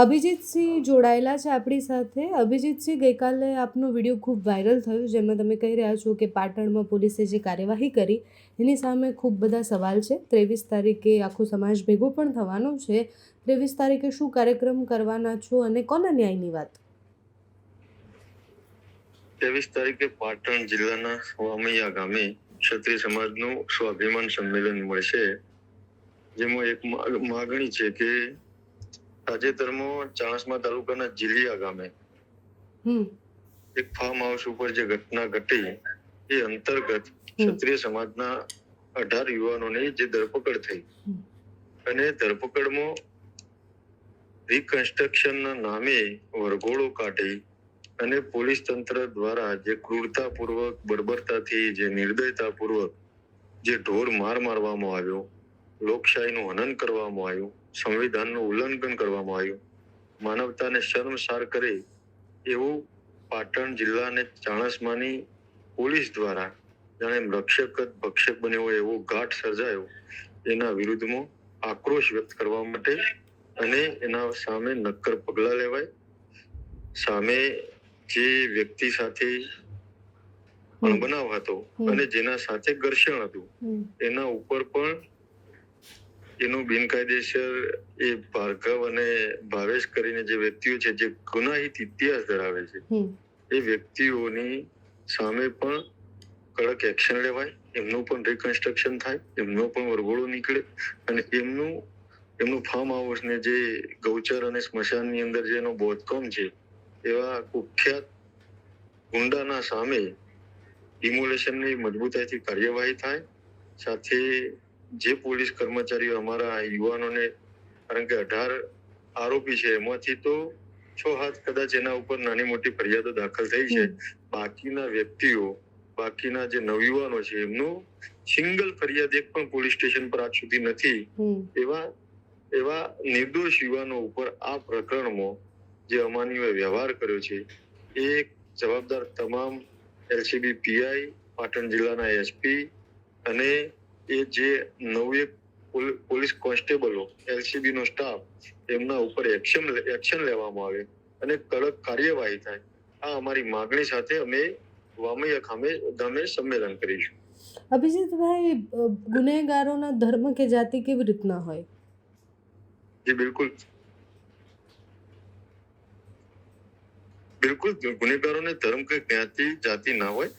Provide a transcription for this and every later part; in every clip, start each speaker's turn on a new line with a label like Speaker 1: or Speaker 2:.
Speaker 1: અભિજીતસિંહ જોડાયેલા છે આપણી સાથે. અભિજીતસિંહ, ગઈકાલે આપનો વિડીયો ખૂબ વાયરલ થયો, જેમાં તમે કહી રહ્યા છો કે પાટણમાં પોલીસે જે કાર્યવાહી કરી એની સામે ખૂબ બધા સવાલ છે. 23 તારીખે આખો સમાજ ભેગો પણ થવાનો છે. 23 તારીખે શું કાર્યક્રમ કરવાના છો અને કોના ન્યાયની વાત?
Speaker 2: 23 તારીખે પાટણ જિલ્લાના વામૈયા ગામે ક્ષત્રિય સમાજનું સ્વાભિમાન સંમેલન મળશે, જેમાં એક માગણી છે કે તાજેતરમાં ચાણસ્મા તાલુકાના જીલિયા ગામે એક ફાર્મ હાઉસ ઉપર જે ઘટના ઘટી એ અંતર્ગત ક્ષત્રિય સમાજના 18 યુવાનોની જે ધરપકડ થઈ અને ધરપકડમાં રિકન્સ્ટ્રક્શનના નામે વરઘોડો કાઢી અને પોલીસ તંત્ર દ્વારા જે ક્રૂરતાપૂર્વક, બર્બરતાથી, જે નિર્દયતાપૂર્વક જે ઢોર માર મારવામાં આવ્યો, લોકશાહીનું હનન કરવામાં આવ્યું, સંવિધાનનું ઉલ્લંઘન કરવામાં આવ્યું, માનવતાને શર્મસાર કરે એવું પાટણ જિલ્લા અને ચાણસ્માની પોલીસ દ્વારા જાણે રક્ષક જ ભક્ષક બન્યો હોય એવો ઘાટ સર્જાયો. એના વિરુદ્ધમાં આક્રોશ વ્યક્ત કરવા માટે અને એના સામે નક્કર પગલાં લેવાય. સામે જે વ્યક્તિ સાથે અણબનાવ હતો અને જેના સાથે ઘર્ષણ હતું એના ઉપર પણ એનું બિનકાયદેસર એ ભાર્ગવ અને ભાવેશ કરીને જે વ્યક્તિઓ છે જે ગુનાહિત ઇતિહાસ ધરાવે છે એ વ્યક્તિઓની સામે પણ કડક એક્શન લેવાય, એમનું પણ રિકન્સ્ટ્રક્શન થાય, એમનો પણ વરઘોડો નીકળે અને એમનું ફાર્મ હાઉસ ને જે ગૌચર અને સ્મશાનની અંદર જે એનો બોધકામ છે એવા કુખ્યાત ગુંડાના સામે ડિમોલેશનની મજબૂતાઈથી કાર્યવાહી થાય. સાથે જે પોલીસ કર્મચારીઓ અમારા યુવાનોને, કારણ કે 18 આરોપી છે એમાંથી તો 6-7 કદાચ એના ઉપર નાની મોટી ફરિયાદો દાખલ થઈ છે. બાકીના વ્યક્તિઓ, બાકીના જે નવયુવાનો છે એમનું સિંગલ ફરિયાદ એક પણ પોલીસ સ્ટેશન પર આજ સુધી નથી. એવા નિર્દોષ યુવાનો ઉપર આ પ્રકરણમાં જે અમાનવીય વ્યવહાર કર્યો છે એ જવાબદાર તમામ એલસીબી પીઆઈ, પાટણ જિલ્લાના એસપી અને એ જે 9 પોલીસ કોન્સ્ટેબલો, એલસીબી નો સ્ટાફ, એમના ઉપર એક્શન લેવામાં આવે અને કડક કાર્યવાહી થાય. આ અમારી માગણી સાથે અમે વામૈયા ગામે સંમેલન કરીશું.
Speaker 1: અભિજીતભાઈ, ગુનેગારોના ધર્મ કે જાતિ કેવી રીતના હોય?
Speaker 2: જી બિલકુલ ગુનેગારોને ધર્મ કે જાતિ ના હોય.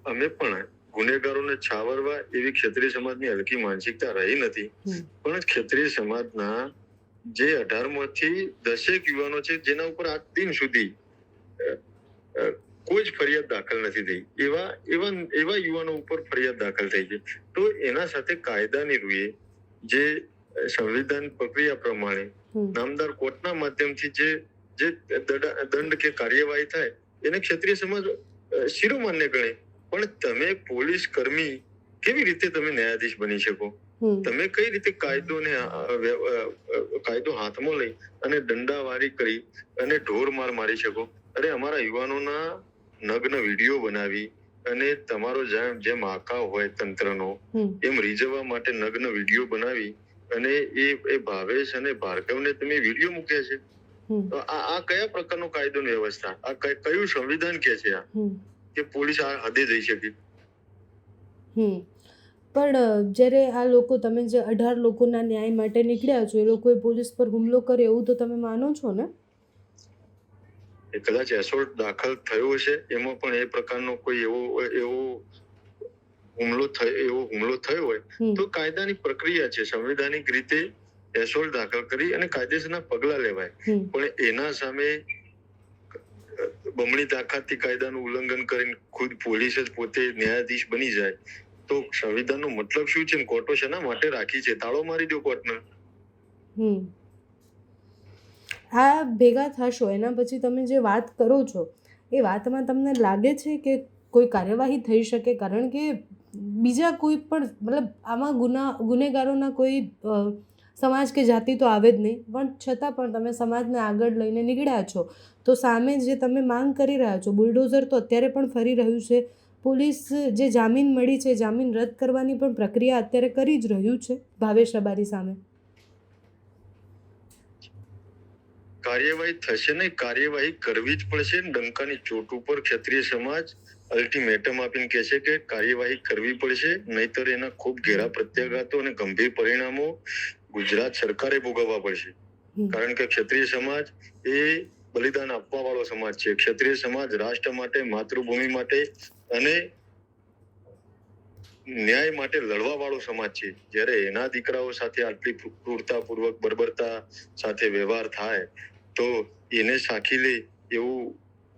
Speaker 2: અમે પણ ગુનેગારોને છાવરવા એવી ક્ષત્રિય સમાજની હલકી માનસિકતા રહી નથી. પણ ક્ષત્રિય સમાજના જે 18 માંથી 10 યુવાનો છે જેના ઉપર આજ દિન સુધી કોઈ જ ફરિયાદ દાખલ નથી થઈ, એવા યુવાનો ઉપર ફરિયાદ દાખલ થઈ છે. તો એના સાથે કાયદાની રૂએ જે સંવિધાન પ્રક્રિયા પ્રમાણે નામદાર કોર્ટના માધ્યમથી જે દંડ કે કાર્યવાહી થાય એને ક્ષત્રિય સમાજ શિરોમાન્ય ગણે. પણ તમે પોલીસ કર્મી કેવી રીતે તમે ન્યાયાધીશ બની શકો? તમે કઈ રીતે કાયદો હાથમાં લઈ અને દંડાવારી કરી અને ઢોર માર મારી શકો? અરે અમારા યુવાનોના નગ્ન વિડીયો બનાવી અને તમારો જેમ આકા હોય તંત્રનો એમ રીઝવવા માટે નગ્ન વિડીયો બનાવી અને એ ભાવેશ અને ભાર્ગવને તમે વિડીયો મૂક્યા છે. તો આ કયા પ્રકારનો કાયદોની વ્યવસ્થા? આ કયું સંવિધાન કે છે આ કે પોલીસ આ હદે જઈ શકે?
Speaker 1: પણ જ્યારે આ લોકો, તમે જે 18 લોકોના ન્યાય માટે નીકળ્યા છો, એ લોકોએ પોલીસ પર હુમલો કર્યો એવું તો તમે માનો છો ને?
Speaker 2: એ કદાચ એસોલ્ટ દાખલ થયો હશે, એમાં પણ એ પ્રકારનો કોઈ એવો હુમલો થયો હોય તો કાયદાની પ્રક્રિયા છે, સંવિધાનિક રીતે એસોલ્ટ દાખલ કરી અને કાયદેસરના પગલા લેવાય. પણ એના સામે બમણી તાકાતથી કાયદાનું ઉલ્લંઘન કરીને ખુદ પોલીસ જ પોતે ન્યાયાધીશ બની જાય તો સંવિધાનનો મતલબ શું છે? કોર્ટો શેના માટે રાખી છે? તાળો મારી દો કોર્ટને.
Speaker 1: આ ભેગા થશો એના પછી તમે જે વાત કરો છો એ વાતમાં તમને લાગે છે કે કોઈ કાર્યવાહી થઈ શકે? કારણ કે બીજા કોઈ પણ, મતલબ આમાં ગુનેગારોના કોઈ સમાજ કે જાતિ તો આવે જ નહીં, પણ છતાં પણ તમે સમાજને આગળ લઈને નીકળ્યા છો તો સામે જે તમે માંગ કરી રહ્યા છો, બુલડોઝર તો અત્યારે પણ ફરી રહ્યું છે. પોલીસ જે જામીન મળી છે, જામીન રદ કરવાની પણ પ્રક્રિયા અત્યારે કરી જ રહ્યું છે ભાવેશ રબારી સામે.
Speaker 2: કાર્યવાહી થશે નહીં, કાર્યવાહી કરવી જ પડશે. ડંકાની ચોટ ઉપર ક્ષત્રિય સમાજ અલ્ટિમેટમ આપીને કહે છે કે કાર્યવાહી કરવી પડશે, નહીતર એના ખૂબ ઘેરા પ્રત્યાઘાતો અને ગંભીર પરિણામો ગુજરાત સરકારે ભોગવવા પડશે. કારણ કે ક્ષત્રિય સમાજ એ બલિદાન આપવા વાળો સમાજ છે. ક્ષત્રિય સમાજ રાષ્ટ્ર માટે, માતૃભૂમિ માટે અને ન્યાય માટે લડવા વાળો સમાજ છે. જ્યારે એના દીકરાઓ સાથે આટલી ક્રૂરતાપૂર્વક, બર્બરતા સાથે વ્યવહાર થાય તો એને સાખી લે એવું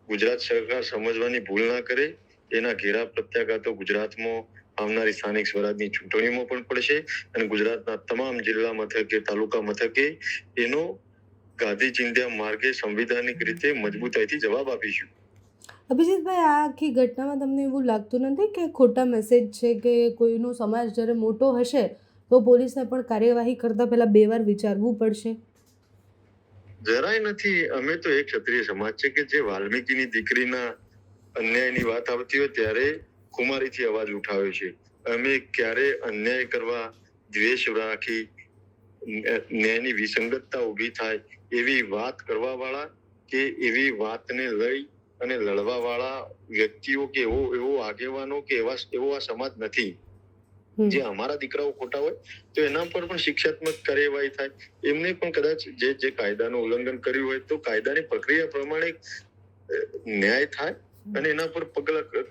Speaker 2: ગુજરાત સરકાર સમજવાની ભૂલ ના કરે. એના ઘેરા પ્રત્યાઘાતો ગુજરાતમાં આવનારી સ્થાનિક સ્વરાજની ચૂંટણીમાં પણ પડશે અને ગુજરાતના તમામ જિલ્લા મથકે, તાલુકા મથકે એનો ગાંધી ચિંધ્યા માર્ગે સંવિધાનિક રીતે મજબૂતાઈથી જવાબ આપીશું.
Speaker 1: અભિજીતભાઈ, આ આખી ઘટનામાં તમને એવું લાગતું નથી કે ખોટા મેસેજ છે કે કોઈનો સમાજ જ્યારે મોટો હશે તો પોલીસને પણ કાર્યવાહી કરતા પહેલા 2 વાર વિચારવું પડશે?
Speaker 2: જરાય નથી. અમે તો એક ક્ષત્રિય સમાજ છે કે જે વાલ્મીકીની દીકરીના અન્યાયની વાત આવતી હોય ત્યારે કુમારીથી અવાજ ઉઠાવ્યો છે. અમે ક્યારે અન્યાય કરવા, દ્વેષ રાખી, ન્યાયની વિસંગતતા ઊભી થાય એવી વાત કરવા વાળા કે એવી વાતને લઈ અને લડવા વાળા વ્યક્તિઓ કે એવો આગેવાનો કે એવો આ સમાજ નથી. જે અમારા દીકરાઓ ખોટા હોય તો એના પર પણ શિક્ષાત્મક કાર્યવાહી થાય. એમને પણ કદાચ જે કાયદાનું ઉલ્લંઘન કર્યું હોય તો કાયદાની પ્રક્રિયા પ્રમાણે ન્યાય થાય અને એના પર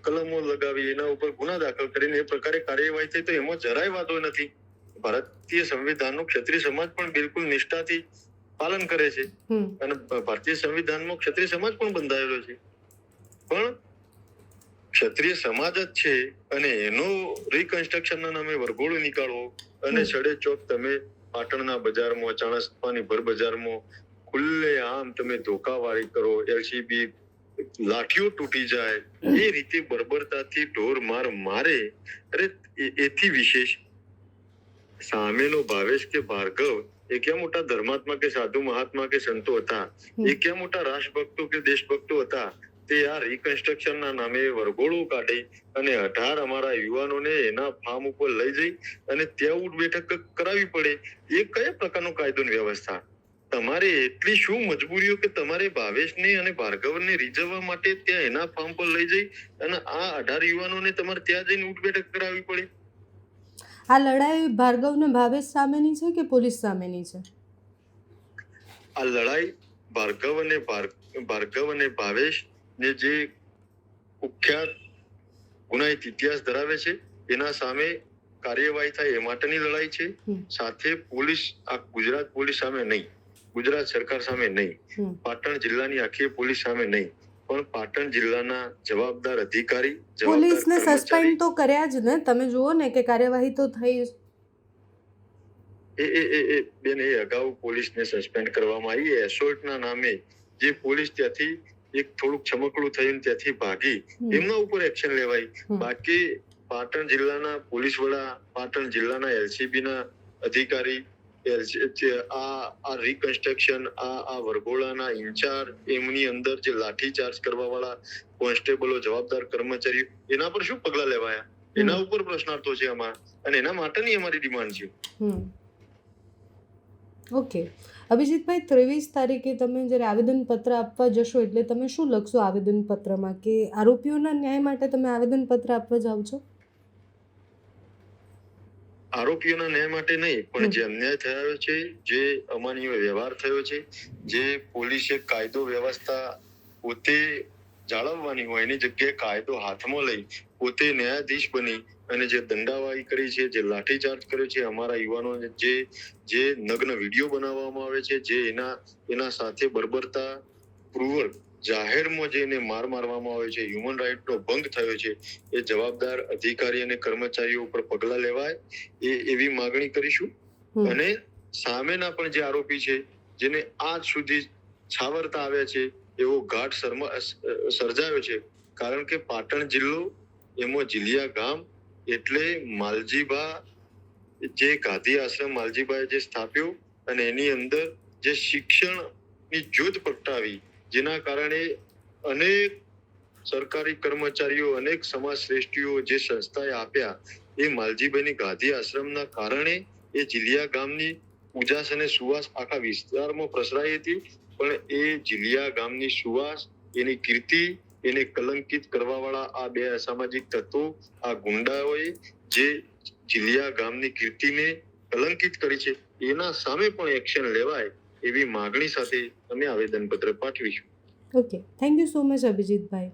Speaker 2: કલમો લગાવી, એના ઉપર ગુના દાખલ કરીને એ પ્રકારે કાર્યવાહી થાય તો એમાં જરાય વાંધો નથી. ભારતીય સંવિધાનનું ક્ષત્રિય સમાજ પણ બિલકુલ નિષ્ઠાથી પાલન કરે છે અને ભારતીય સંવિધાનમાં ક્ષત્રિય સમાજ પણ બંધાયેલો છે. પણ ક્ષત્રિય સમાજ જ છે અને એનો રિકન્સ્ટ્રક્શનના નામે વરઘોડો નીકાળવો અને છડે ચોક તમે પાટણના બજારમાં, ચાણસ્માની ભર બજારમાં ખુલ્લે આમ તમે ધોકાવાળી કરો, એલસીબી લાઠીઓ તૂટી જાય એ રીતે બર્બરતાથી ઢોર માર મારે. અરે એથી વિશેષ સામેનો ભાવેશ કે ભાર્ગવ એ ક્યાં મોટા ધર્માત્મા કે સાધુ મહાત્મા કે સંતો હતા, એ ક્યાં મોટા રાષ્ટ્રભક્તો કે દેશભક્તો હતા. તે આ રિકન્સ્ટ્રક્શનના નામે વરઘોડો કાઢી અને 18 અમારા યુવાનોને એના ફાર્મ ઉપર લઈ જઈ અને ત્યાં ઉઠ બેઠક કરાવવી પડે. એ કયા પ્રકારનો કાયદોની વ્યવસ્થા? તમારે એટલી શું મજબૂરીઓ કે તમારે ભાવેશને અને ભાર્ગવને રીઝવવા માટે ત્યાં એના ફાર્મ પર લઈ જઈ અને આ 18 યુવાનોને તમારે ત્યાં જઈને ઉઠ બેઠક કરાવવી પડે?
Speaker 1: આ લડાઈ ભાર્ગવ ને ભાવેશ સામેની છે કે પોલીસ સામેની છે?
Speaker 2: આ લડાઈ ભાર્ગવ અને ભાવેશ ને જે કુખ્યાત ગુનાહિત ઇતિહાસ ધરાવે છે એના સામે કાર્યવાહી થાય એ માટેની લડાઈ છે. સાથે પોલીસ, આ ગુજરાત પોલીસ સામે નહીં, ગુજરાત સરકાર સામે નહીં, પાટણ જિલ્લાની આખી પોલીસ સામે નહીં, પણ પાટણ જિલ્લાના જવાબદાર અધિકારી,
Speaker 1: પોલીસને સસ્પેન્ડ તો કર્યા જ ને. તમે જુઓ ને કે કાર્યવાહી તો થઈ.
Speaker 2: બેન, એ અગાઉ પોલીસને સસ્પેન્ડ કરવામાં આવી. એસોલ્ટના નામે જે પોલીસ ત્યાંથી એક થોડુંક છમકડું થઈને ત્યાંથી ભાગી, એમના ઉપર એક્શન લેવાય. બાકી પાટણ જિલ્લાના પોલીસ વડા, પાટણ જિલ્લાના એલસીબીના અધિકારી, આ રિકન્સ્ટ્રક્શન, આ વરઘોડાના ઇન્ચાર્જ, એમની અંદર જે લાઠીચાર્જ કરવા વાળા કોન્સ્ટેબલો, જવાબદાર કર્મચારીઓ, એના પર શું પગલા લેવાયા? એના ઉપર પ્રશ્નાર્થો છે અમારા અને એના માટેની અમારી ડિમાન્ડ છે.
Speaker 1: ઓકે અભિજીતભાઈ, 23 તારીખે તમે જ્યારે આવેદનપત્ર આપવા જશો એટલે તમે શું લખશો આવેદનપત્રમાં? કે આરોપીઓના ન્યાય માટે તમે આવેદનપત્ર આપવા જાઓ છો?
Speaker 2: આરોપીઓના ન્યાય માટે નહીં, પણ જે અન્યાય થયો છે, જે અમાનવીય વ્યવહાર થયો છે, જે પોલીસે કાયદો વ્યવસ્થા પોતે જાળવવાની હોય એની જગ્યાએ કાયદો હાથમાં લઈ પોતે ન્યાયાધીશ બની અને જે દંડાવાળી કરી છે, જે લાઠીચાર્જ કર્યો છે, અમારા યુવાનોને જે નગ્ન વિડીયો બનાવવામાં આવે છે, જે એના સાથે બર્બરતા પૂર્વક જાહેરમાં જઈને મારવામાં આવે છે, હ્યુમન રાઇટનો ભંગ થયો છે, એ જવાબદાર અધિકારી અને કર્મચારીઓ ઉપર પગલા લેવાય એવી માગણી કરીશું. અને સામેના પણ જે આરોપી છે, જેને આજ સુધી છાવરતા આવ્યા છે, એવો ઘાટ સર્જાયો છે. કારણ કે પાટણ જિલ્લો, એમાં જીલિયા ગામ એટલે માલજીબા, જે ગાંધી આશ્રમ માલજીબાએ જે સ્થાપ્યો અને એની અંદર જે શિક્ષણની જ્યોત પ્રગટાવી, જેના કારણે અનેક સરકારી કર્મચારીઓ, અનેક સમાજ શ્રેષ્ઠીઓ જે સંસ્થાએ આપ્યા, એ માલજીભાઈની ગાંધી આશ્રમના કારણે એ જીલિયા ગામની ઉજાસ અને સુવાસ આખા વિસ્તારમાં પ્રસરાઈ હતી. પણ એ જીલિયા ગામની સુવાસ, એની કીર્તિ, એને કલંકિત કરવાવાળા આ બે અસામાજિક તત્વો, આ ગુંડાઓએ જે જીલિયા ગામની કીર્તિને કલંકિત કરી છે, એના સામે પણ એક્શન લેવાય એવી માગણી સાથે અમે આવેદનપત્ર પાઠવીશું.
Speaker 1: Okay, thank you so much અભિજીતભાઈ.